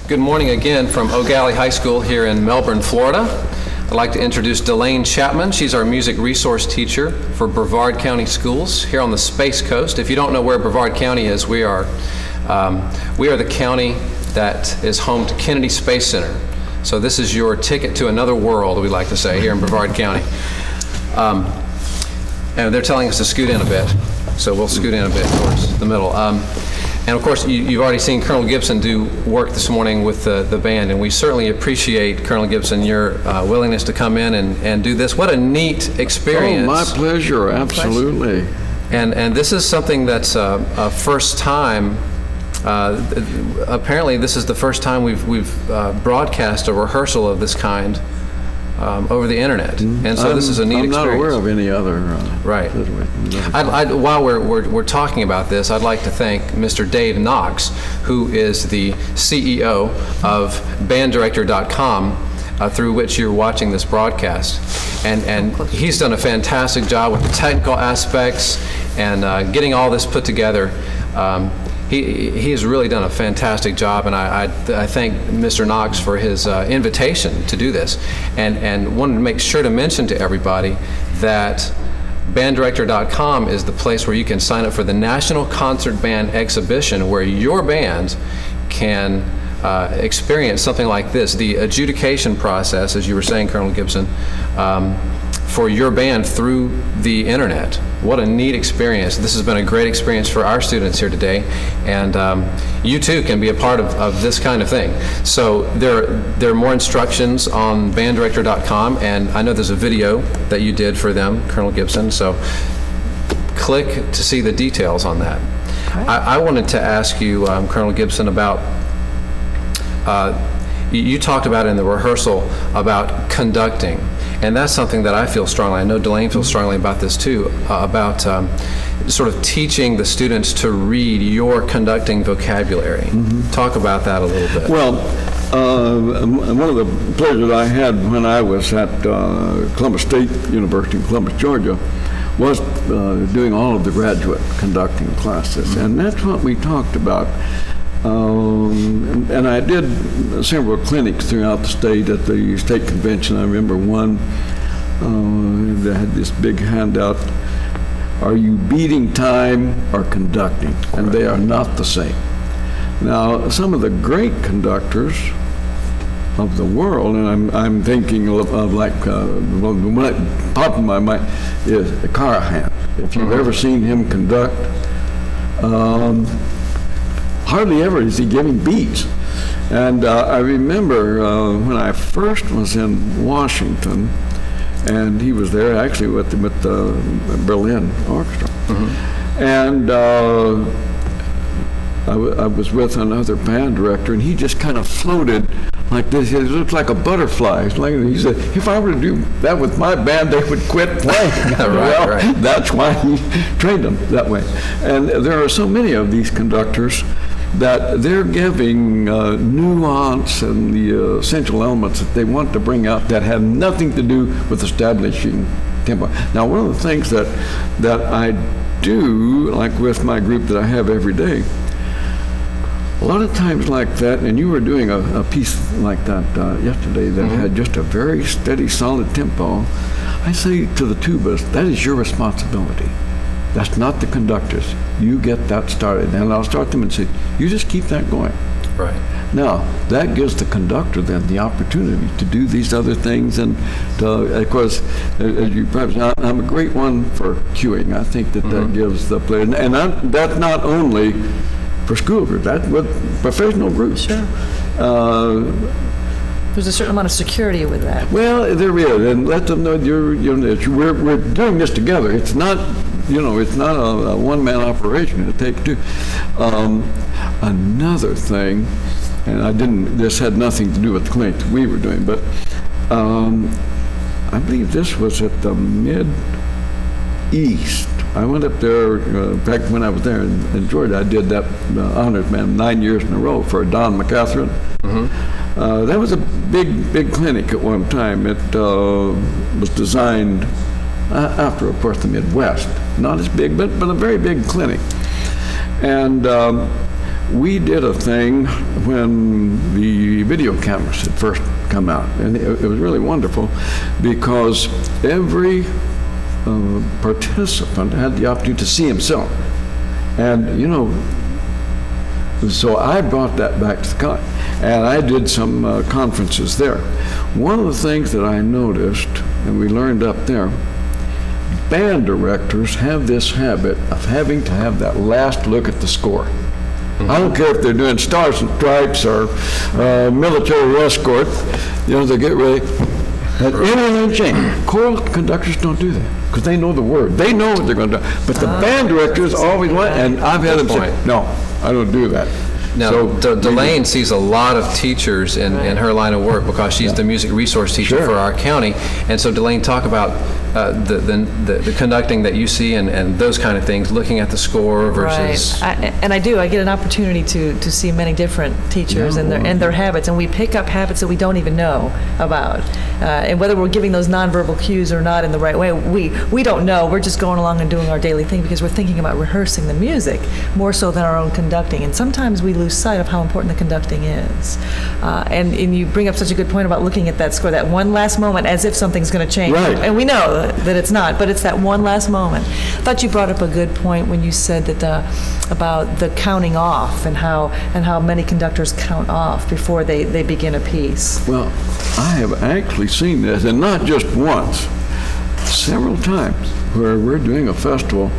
Good morning again from O'Galley High School here in Melbourne, Florida. I'd like to introduce Delane Chapman. She's our music resource teacher for Brevard County Schools here on the Space Coast. If you don't know where Brevard County is, we are the county that is home to Kennedy Space Center. So this is your ticket to another world, we like to say, here in Brevard County. And they're telling us to scoot in a bit, so we'll scoot in a bit towards the middle. And of course, you've already seen Colonel Gibson do work this morning with the band, and we certainly appreciate, Colonel Gibson, your willingness to come in and do this. What a neat experience. Oh, my pleasure, absolutely. And this is something that's a first time. Apparently, this is the first time we've broadcast a rehearsal of this kind over the internet, and so this is a neat experience. I'm not aware of any other. Right. While we're talking about this, I'd like to thank Mr. Dave Knox, who is the CEO of banddirector.com, through which you're watching this broadcast, and he's done a fantastic job with the technical aspects and getting all this put together. He has really done a fantastic job, and I thank Mr. Knox for his invitation to do this, and wanted to make sure to mention to everybody that banddirector.com is the place where you can sign up for the National Concert Band Exhibition, where your band can experience something like this, the adjudication process, as you were saying, Colonel Gibson, for your band through the internet. What a neat experience. This has been a great experience for our students here today, and you too can be a part of this kind of thing. So there are more instructions on banddirector.com, and I know there's a video that you did for them, Colonel Gibson, so click to see the details on that. Right. I wanted to ask you, Colonel Gibson, about you talked about in the rehearsal about conducting. And that's something that I feel strongly. I know Delane feels strongly about this too, about sort of teaching the students to read your conducting vocabulary. Talk about that a little bit. Well, one of the pleasures I had when I was at Columbus State University in Columbus, Georgia, was doing all of the graduate conducting classes. And that's what we talked about. And I did several clinics throughout the state at the state convention. I remember one that had this big handout, are you beating time or conducting? And they are not the same. Now, some of the great conductors of the world, and I'm thinking of like, what popped in my mind is Carahan. If you've ever seen him conduct, hardly ever is he giving beats. And I remember when I first was in Washington, and he was there actually with the Berlin Orchestra. And I was with another band director, and he just kind of floated like this. It looked like a butterfly. Like, he said, if I were to do that with my band, they would quit playing. Right. That's why he trained them that way. And there are so many of these conductors that they're giving nuance and the essential elements that they want to bring out that have nothing to do with establishing tempo. Now, one of the things that I do, like with my group that I have every day, a lot of times like that, and you were doing a piece like that yesterday that had just a very steady, solid tempo, I say to the tubist, that is your responsibility. That's not the conductor's. You get that started. And I'll start them and say, you just keep that going. Right. Now, that gives the conductor then the opportunity to do these other things. And of course, as you perhaps, I'm a great one for cueing. I think that gives the player, and that's not only for school groups, that's with professional groups. Sure. There's a certain amount of security with that. Well, there is, and let them know we're doing this together. It's not, it's not a one-man operation. It takes two. Another thing, and this had nothing to do with the clinic that we were doing, but I believe this was at the Mid-East. I went up there, in fact, when I was there in Georgia, I did that honors band 9 years in a row for Don McCatherine. That was a big clinic at one time. It was designed after, of course, the Midwest. Not as big, but a very big clinic. And we did a thing when the video cameras had first come out, and it was really wonderful because every participant had the opportunity to see himself. And, you know, so I brought that back to the con, and I did some conferences there. One of the things that I noticed, and we learned up there, band directors have this habit of having to have that last look at the score. I don't care if they're doing Stars and Stripes or military escort, you know, they get ready. And anything change. Choral conductors don't do that because they know the word. They know what they're going to do. But the band directors always want, and I've had them say, no, I don't do that. Now, Delane sees a lot of teachers in her line of work because she's the music resource teacher for our county. And so, Delane, talk about the conducting that you see and those kind of things, looking at the score versus... Right. I get an opportunity to see many different teachers and their habits, and we pick up habits that we don't even know about. And whether we're giving those nonverbal cues or not in the right way, we don't know. We're just going along and doing our daily thing because we're thinking about rehearsing the music more so than our own conducting. And sometimes we lose sight of how important the conducting is. And you bring up such a good point about looking at that score, that one last moment as if something's going to change. Right. And we know that it's not, but it's that one last moment. I thought you brought up a good point when you said that about the counting off and how many conductors count off before they begin a piece. Well, I have actually seen this, and not just once, several times, where we're doing a festival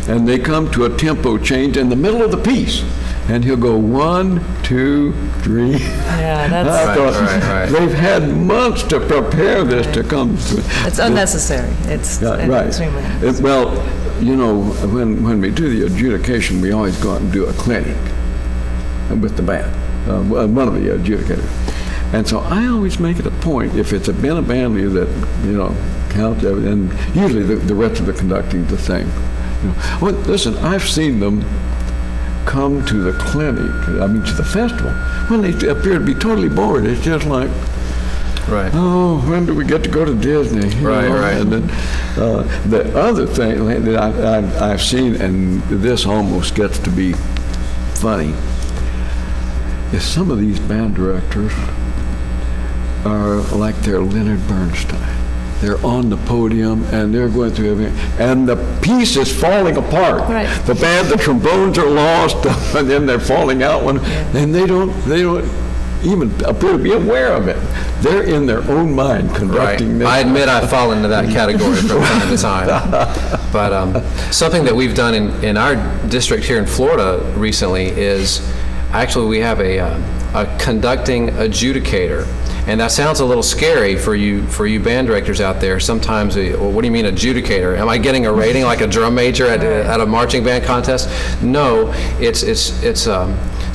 and they come to a tempo change in the middle of the piece. And he'll go 1, 2, 3. Yeah, that's right. They've had months to prepare this to come to it. It's unnecessary. It's extremely unnecessary. Well, you know, when we do the adjudication, we always go out and do a clinic with the band, one of the adjudicators. And so I always make it a point, if it's been a band leader that, you know, counts, and usually the rest of the conducting is the same. You know, well, listen, I've seen them come to the clinic, to the festival, when they appear to be totally bored. It's just like, oh, when do we get to go to Disney? Right. And then the other thing that I've seen, and this almost gets to be funny, is some of these band directors are like they're Leonard Bernstein. They're on the podium and they're going through everything, and the piece is falling apart. Right. The trombones are lost, and then they're falling out and they don't even appear to be aware of it. They're in their own mind conducting this. I admit I fall into that category from time to time. But something that we've done in our district here in Florida recently is actually we have a conducting adjudicator. And that sounds a little scary for you band directors out there. Sometimes, well, what do you mean adjudicator? Am I getting a rating like a drum major at a marching band contest? No, it's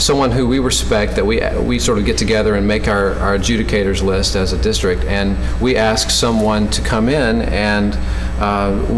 someone who we respect, that we sort of get together and make our adjudicators list as a district, and we ask someone to come in and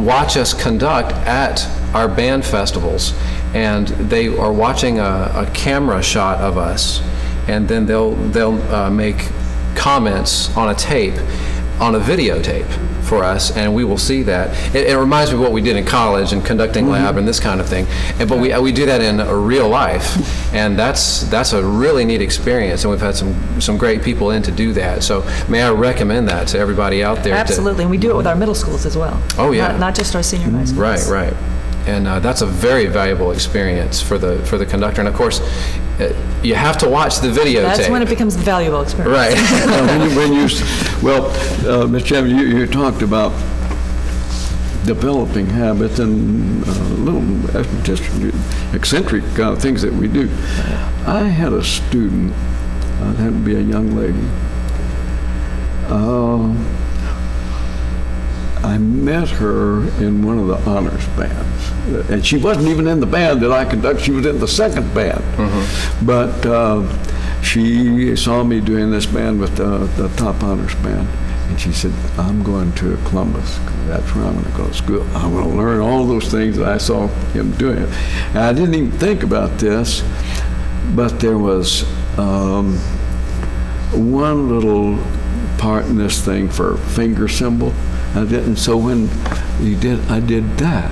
watch us conduct at our band festivals. And they are watching a camera shot of us, and then they'll make comments on a videotape for us, and we will see that. It reminds me of what we did in college and conducting lab and this kind of thing. But we do that in a real life, and that's a really neat experience. And we've had some great people in to do that. So may I recommend that to everybody out there? Absolutely, and we do it with our middle schools as well. Oh yeah, not just our senior high schools. Right. And that's a very valuable experience for the conductor. And of course, you have to watch the videotape. That's when it becomes a valuable experience. Right. Ms. Chairman, you talked about developing habits and little just eccentric things that we do. I had a student, that would be a young lady. I met her in one of the honors bands, and she wasn't even in the band that I conducted. She was in the second band, but she saw me doing this band with the top honors band, and she said, "I'm going to Columbus. That's where I'm going to go to school. I want to learn all those things that I saw him doing." And I didn't even think about this, but there was one little part in this thing for finger symbol. And so when I did that,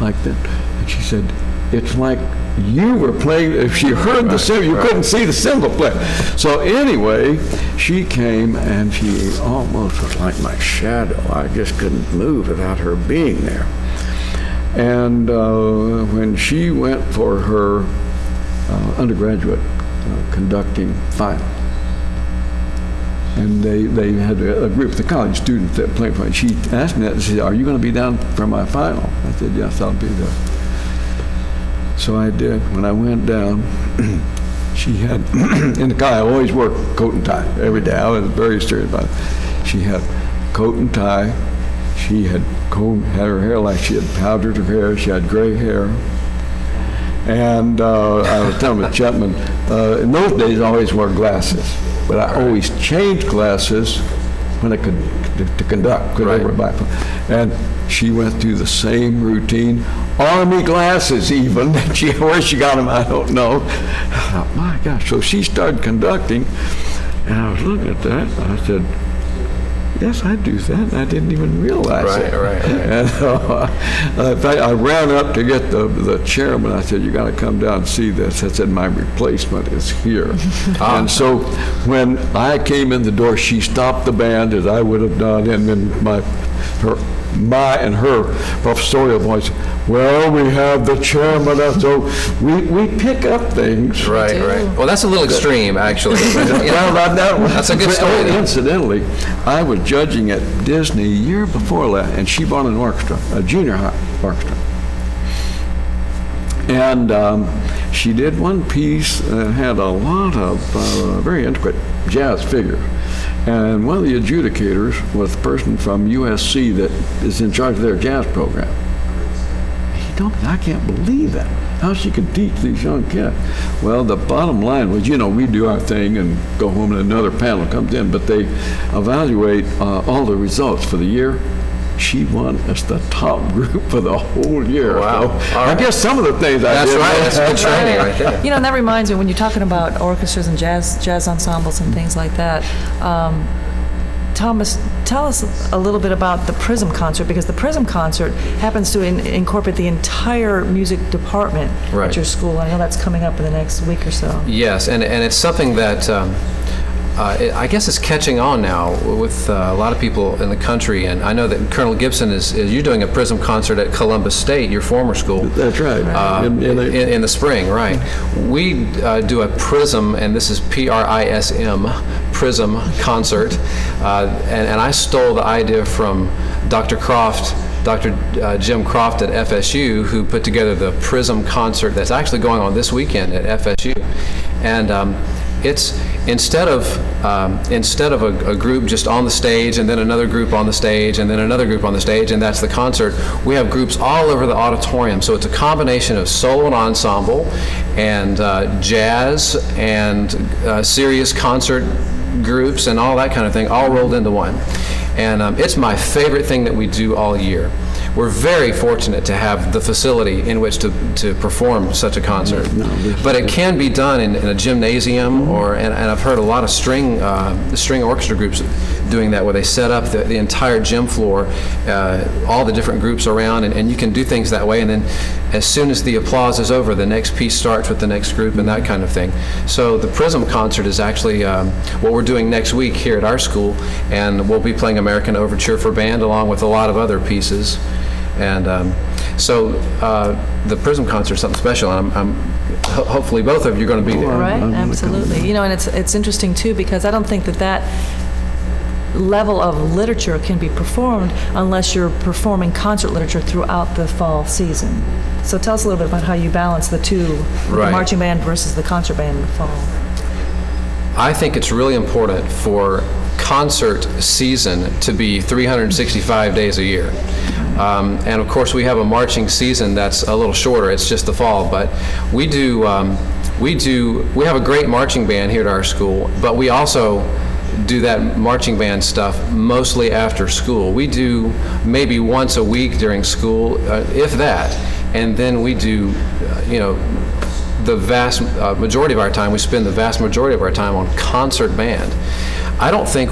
like that. And she said, it's like you were playing, if she heard the cymbal, you couldn't see the cymbal play. So anyway, she came and she almost was like my shadow. I just couldn't move without her being there. And when she went for her undergraduate conducting final, and they had a group of the college students that played for me. She asked me that and said, "Are you going to be down for my final?" I said, "Yes, I'll be there." So I did. When I went down, she had, in the car, I always wore coat and tie every day. I was very serious about it. She had coat and tie. She had had her hair like she had powdered her hair. She had gray hair. And I was telling Miss Chapman, in those days I always wore glasses, but I always changed glasses when I could to conduct. And she went through the same routine, Army glasses even. Where she got them, I don't know. I thought, my gosh. So she started conducting, and I was looking at that, and I said, yes, I do that. And I didn't even realize it. Right. And in fact, I ran up to get the chairman. I said, "You got to come down and see this." I said, "My replacement is here." And so when I came in the door, she stopped the band as I would have done, and then her professorial voice, "Well, we have the chairman." So we pick up things. Right. Well, that's a little extreme, actually. That's a good story. Incidentally, I was judging at Disney a year before that, and she brought an orchestra, a junior high orchestra. And she did one piece that had a lot of very intricate jazz figures. And one of the adjudicators was the person from USC that is in charge of their jazz program. He told me, I can't believe that, how she could teach these young kids. Well, the bottom line was, we do our thing and go home and another panel comes in, but they evaluate all the results for the year. She won as the top group for the whole year. Wow. So I guess some of the things I did. That's right. That's good training right there. And that reminds me, when you're talking about orchestras and jazz ensembles and things like that, Thomas, tell us a little bit about the Prism Concert, because the Prism Concert happens to incorporate the entire music department at your school. I know that's coming up in the next week or so. Yes, and it's something that I guess it's catching on now with a lot of people in the country, and I know that Colonel Gibson you're doing a Prism Concert at Columbus State, your former school. That's right. In the spring, right. We do a Prism, and this is PRISM, Prism Concert, and I stole the idea from Dr. Jim Croft at FSU, who put together the Prism Concert that's actually going on this weekend at FSU. And it's instead of a group just on the stage and then another group on the stage and then another group on the stage and that's the concert, we have groups all over the auditorium. So it's a combination of solo and ensemble and jazz and serious concert groups and all that kind of thing, all rolled into one. And it's my favorite thing that we do all year. We're very fortunate to have the facility in which to perform such a concert. But it can be done in a gymnasium, and I've heard a lot of string orchestra groups doing that, where they set up the entire gym floor, all the different groups around, and you can do things that way. And then as soon as the applause is over, the next piece starts with the next group and that kind of thing. So the Prism Concert is actually what we're doing next week here at our school, and we'll be playing American Overture for Band along with a lot of other pieces. And so the Prism Concert is something special, and hopefully both of you are going to be there. Right, absolutely. And it's interesting too, because I don't think that level of literature can be performed unless you're performing concert literature throughout the fall season. So tell us a little bit about how you balance the two, the marching band versus the concert band in the fall. I think it's really important for concert season to be 365 days a year. And of course we have a marching season that's a little shorter, it's just the fall, but we have a great marching band here at our school, but we also do that marching band stuff mostly after school. We do maybe once a week during school, if that, and then we do, the vast majority of our time, we spend the vast majority of our time on concert band. I don't think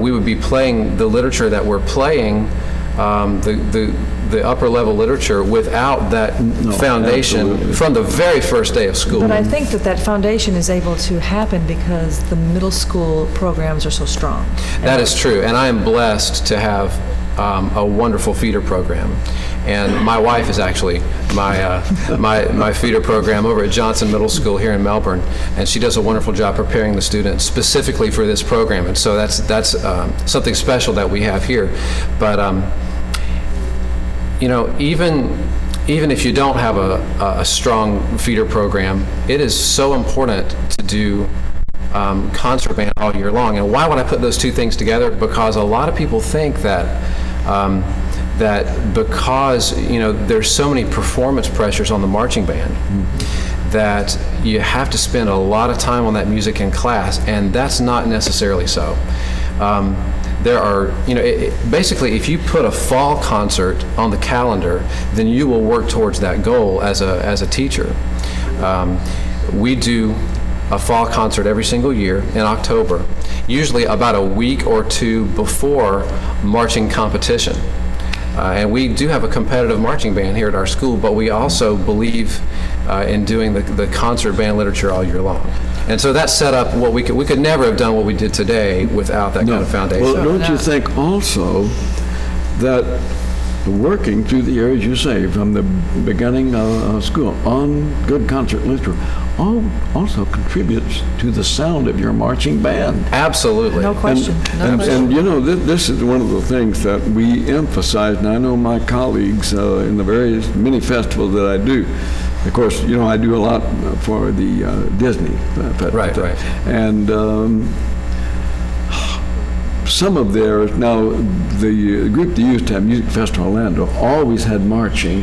we would be playing the literature that we're playing the upper level literature without that foundation absolutely. from the very first day of school. But I think that foundation is able to happen because the middle school programs are so strong. That is true, and I am blessed to have a wonderful feeder program. And my wife is actually my feeder program over at Johnson Middle School here in Melbourne, and she does a wonderful job preparing the students specifically for this program. And so that's something special that we have here. But you know, even if you don't have a strong feeder program, it is so important to do concert band all year long. And why would I put those two things together? Because a lot of people think that that because, you know, there's so many performance pressures on the marching band, that you have to spend a lot of time on that music in class, and that's not necessarily so. There are, you know, basically if you put a fall concert on the calendar, then you will work towards that goal as a teacher. We do a fall concert every single year in October, usually about a week or two before marching competition. And we do have a competitive marching band here at our school, but we also believe in doing the concert band literature all year long. And so that set up what we could never have done what we did today without that kind of foundation. Well, don't you think also that working through the years, you say, from the beginning of school on good concert literature, also contributes to the sound of your marching band. Absolutely. No question. And you know, this is one of the things that we emphasize, and I know my colleagues in the various many festivals that I do. Of course, you know, I do a lot for the Disney. Right. And some of theirs, now the group that used to have Music Festival Orlando always had marching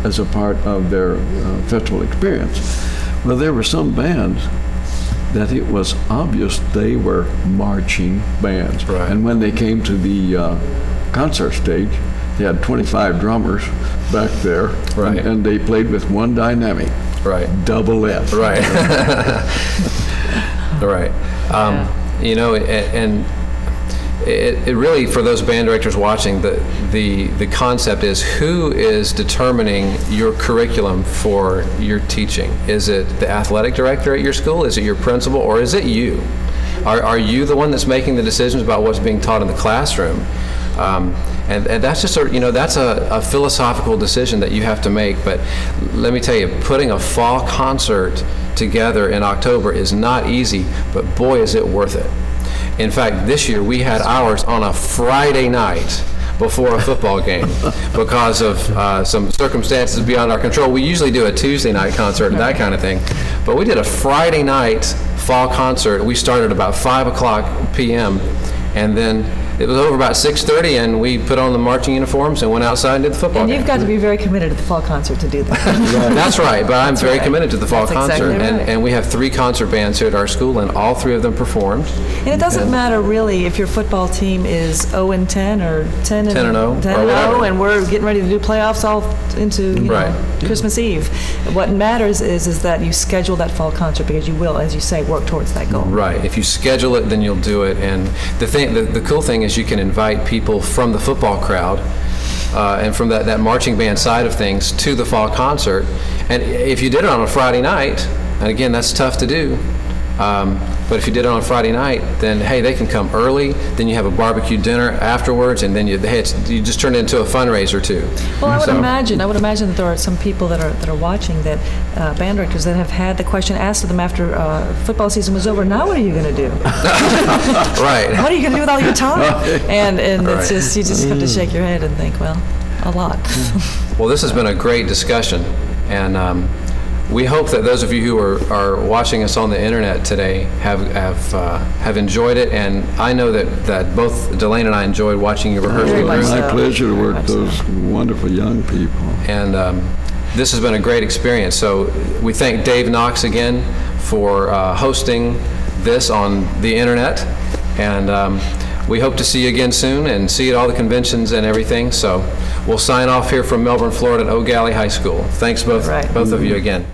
as a part of their festival experience. Well, there were some bands that it was obvious they were marching bands. Right. And when they came to the concert stage, they had 25 drummers back there, Right. and they played with one dynamic, Right. double F. Right. Right. You know, and it really, for those band directors watching, the concept is, who is determining your curriculum for your teaching? Is it the athletic director at your school? Is it your principal? Or is it you? Are you the one that's making the decisions about what's being taught in the classroom? And that's just that's a philosophical decision that you have to make. But let me tell you, putting a fall concert together in October is not easy, but boy, is it worth it. In fact, this year we had ours on a Friday night before a football game because of some circumstances beyond our control. We usually do a Tuesday night concert and that kind of thing, but we did a Friday night fall concert. We started about 5 p.m. and then it was over about 6:30, and we put on the marching uniforms and went outside and did the football game. And you've got to be very committed to the fall concert to do that. That's right, but I'm very committed to the fall That's concert. exactly right. And we have 3 concert bands here at our school, and all 3 of them performed. And it doesn't matter really if your football team is 0-10 or 10 and 10-0, 10 or and whatever. 0, and we're getting ready to do playoffs all into Right. Christmas Eve. What matters is that you schedule that fall concert, because you will, as you say, work towards that goal. Right. If you schedule it, then you'll do it. And the cool thing is you can invite people from the football crowd and from that marching band side of things to the fall concert. And if you did it on a Friday night, and again, that's tough to do, but if you did it on a Friday night, then hey, they can come early, then you have a barbecue dinner afterwards, and then you just turn it into a fundraiser too. Well, I would imagine that there are some people that are watching, that band directors that have had the question asked of them after football season was over. Now what are you going to do? Right. What are you going to do with all your time? And Right. it's just, you just have to shake your head and think, well, a lot. Well, this has been a great discussion, and we hope that those of you who are watching us on the internet today have enjoyed it, and I know that both Delane and I enjoyed watching your rehearsal Very much It's group. my so. pleasure to Very work much with those wonderful young people. And this has been a great experience. So we thank Dave Knox again for hosting this on the internet, and we hope to see you again soon and see you at all the conventions and everything. So we'll sign off here from Melbourne, Florida at Eau Gallie High School. Thanks both of you again.